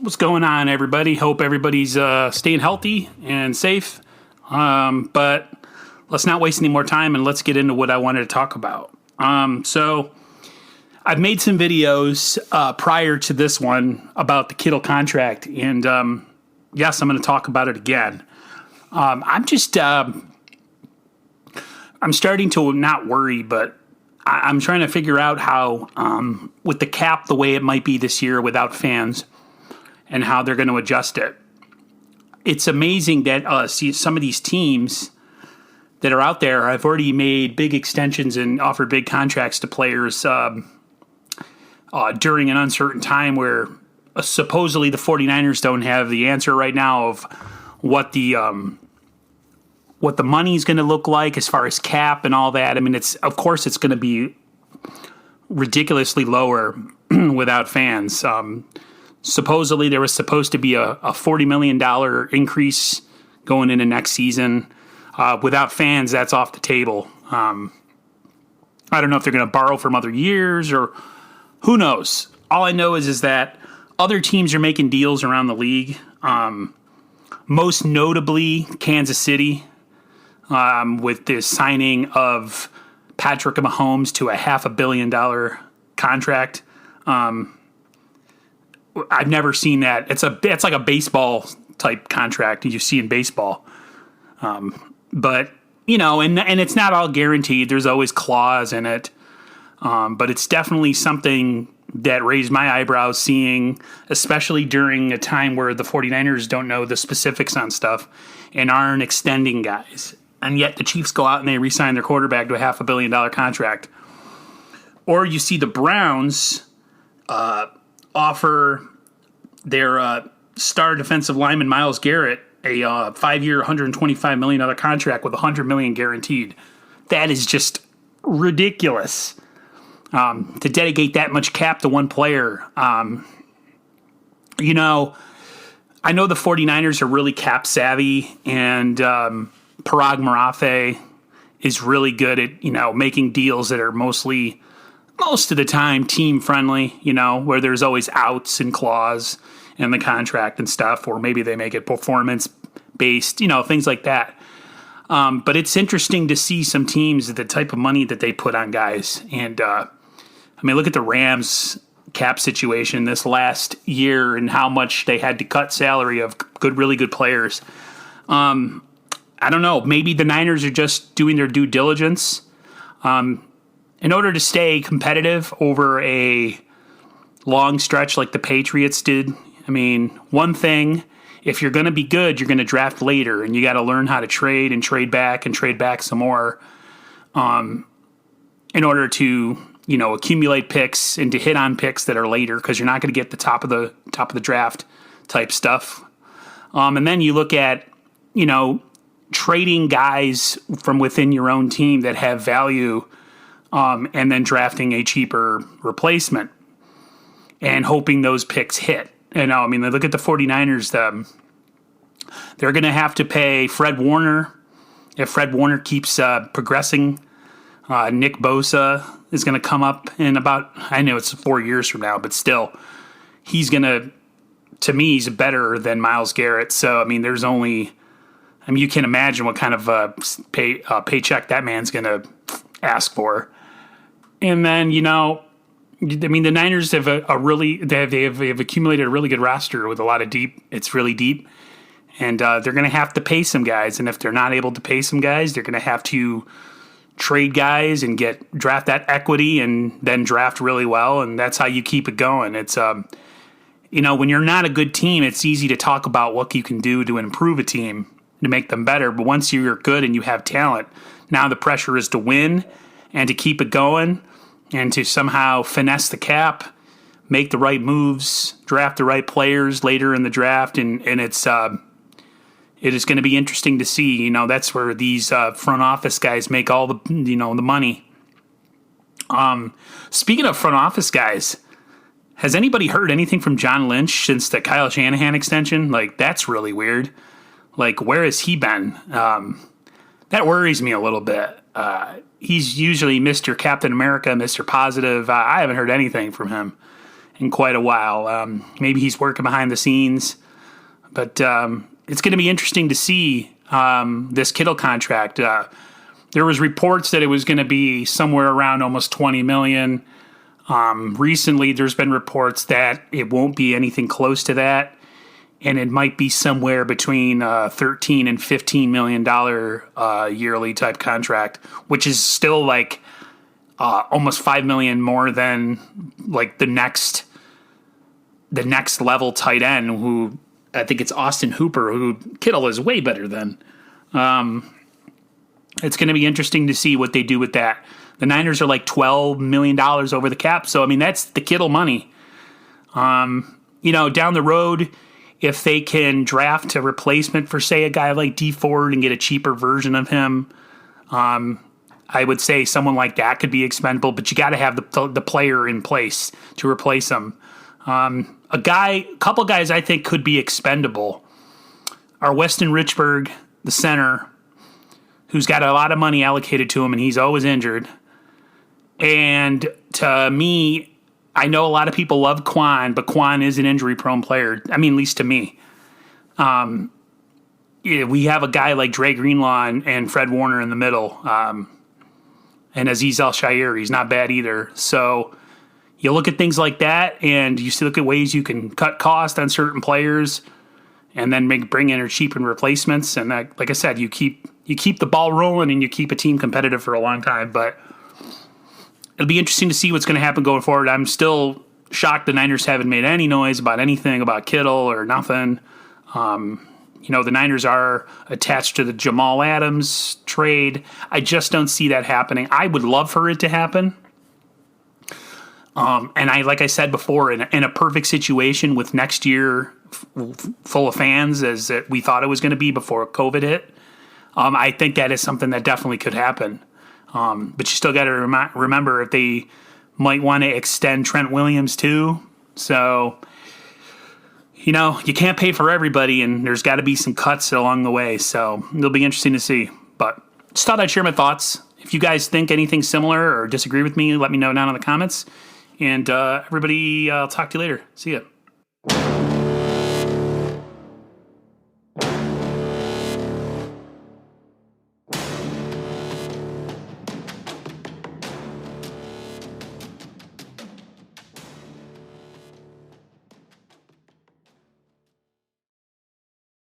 What's going on, everybody? Hope everybody's staying healthy and safe. But let's not waste any more time and let's get into what I wanted to talk about. So I've made some videos prior to this one about the Kittle contract, and yes, I'm going to talk about it again. I'm starting to not worry, but I'm trying to figure out how, with the cap the way it might be this year without fans, and how they're going to adjust it. It's amazing that some of these teams that are out there have already made big extensions and offered big contracts to players during an uncertain time where supposedly the 49ers don't have the answer right now of what the money's going to look like as far as cap and all that. I mean, of course it's going to be ridiculously lower without fans. Supposedly there was supposed to be a $40 million increase going into next season. Without fans, that's off the table. I don't know if they're going to borrow from other years or who knows. All I know is that other teams are making deals around the league. Most notably Kansas City, with the signing of Patrick Mahomes to a $500 million contract. I've never seen that. It's like a baseball type contract you see in baseball. But, and it's not all guaranteed. There's always clause in it. But it's definitely something that raised my eyebrows seeing, especially during a time where the 49ers don't know the specifics on stuff and aren't extending guys. And yet the Chiefs go out and they re-sign their quarterback to a $500 million contract. Or you see the Browns offer their star defensive lineman Myles Garrett a 5-year, $125 million contract with $100 million guaranteed. That is just ridiculous. To dedicate that much cap to one player. I know the 49ers are really cap savvy, and Parag Marafe is really good at, making deals that are most of the time team friendly, where there's always outs and clause in the contract and stuff, or maybe they make it performance based, things like that. But it's interesting to see some teams, the type of money that they put on guys. And, look at the Rams cap situation this last year and how much they had to cut salary of really good players. I don't know. Maybe the Niners are just doing their due diligence. In order to stay competitive over a long stretch like the Patriots did, one thing, if you're going to be good, you're going to draft later, and you got to learn how to trade and trade back some more in order to, accumulate picks and to hit on picks that are later, because you're not going to get the top of the draft type stuff. And then you look at, trading guys from within your own team that have value, and then drafting a cheaper replacement and hoping those picks hit. They look at the 49ers. They're going to have to pay Fred Warner. If Fred Warner keeps progressing, Nick Bosa is going to come up in about, I know it's 4 years from now, but still, he's better than Myles Garrett. So, there's only, you can imagine what kind of paycheck that man's going to ask for. And then, the Niners have they've accumulated a really good roster with a lot of it's really deep. And they're going to have to pay some guys. And if they're not able to pay some guys, they're going to have to trade guys and draft that equity and then draft really well. And that's how you keep it going. It's, when you're not a good team, it's easy to talk about what you can do to improve a team, to make them better. But once you're good and you have talent, now the pressure is to win and to keep it going and to somehow finesse the cap, make the right moves, draft the right players later in the draft. And it is going to be interesting to see. That's where these front office guys make all the, the money. Speaking of front office guys, has anybody heard anything from John Lynch since the Kyle Shanahan extension? That's really weird. Where has he been? That worries me a little bit. He's usually Mr. Captain America, Mr. Positive. I haven't heard anything from him. in quite a while. Maybe he's working behind the scenes, but it's going to be interesting to see this Kittle contract. There was reports that it was going to be somewhere around almost $20 million. Recently, there's been reports that it won't be anything close to that, and it might be somewhere between $13 and $15 million yearly type contract, which is still like almost $5 million more than like the next level tight end, who I think it's Austin Hooper, who Kittle is way better than. It's going to be interesting to see what they do with that. The Niners are like $12 million over the cap. So, I mean, that's the Kittle money. Down the road, if they can draft a replacement for, say, a guy like D Ford and get a cheaper version of him, I would say someone like that could be expendable, but you got to have the player in place to replace him. A couple guys I think could be expendable are Weston Richburg, the center, who's got a lot of money allocated to him, and he's always injured. And to me, I know a lot of people love Quan, but Quan is an injury-prone player. I mean, at least to me. We have a guy like Dre Greenlaw and Fred Warner in the middle. And Azeez Al-Shaair, he's not bad either. So you look at things like that, and you look at ways you can cut cost on certain players and then bring in or cheapen replacements. And like I said, you keep the ball rolling and you keep a team competitive for a long time. But it'll be interesting to see what's going to happen going forward. I'm still shocked the Niners haven't made any noise about anything about Kittle or nothing. The Niners are attached to the Jamal Adams trade. I just don't see that happening. I would love for it to happen. Like I said before, in a perfect situation with next year full of fans as we thought it was going to be before COVID hit, I think that is something that definitely could happen. But you still got to remember if they might want to extend Trent Williams too. So, you can't pay for everybody, and there's got to be some cuts along the way. So it'll be interesting to see. But just thought I'd share my thoughts. If you guys think anything similar or disagree with me, let me know down in the comments. And everybody, I'll talk to you later. See ya.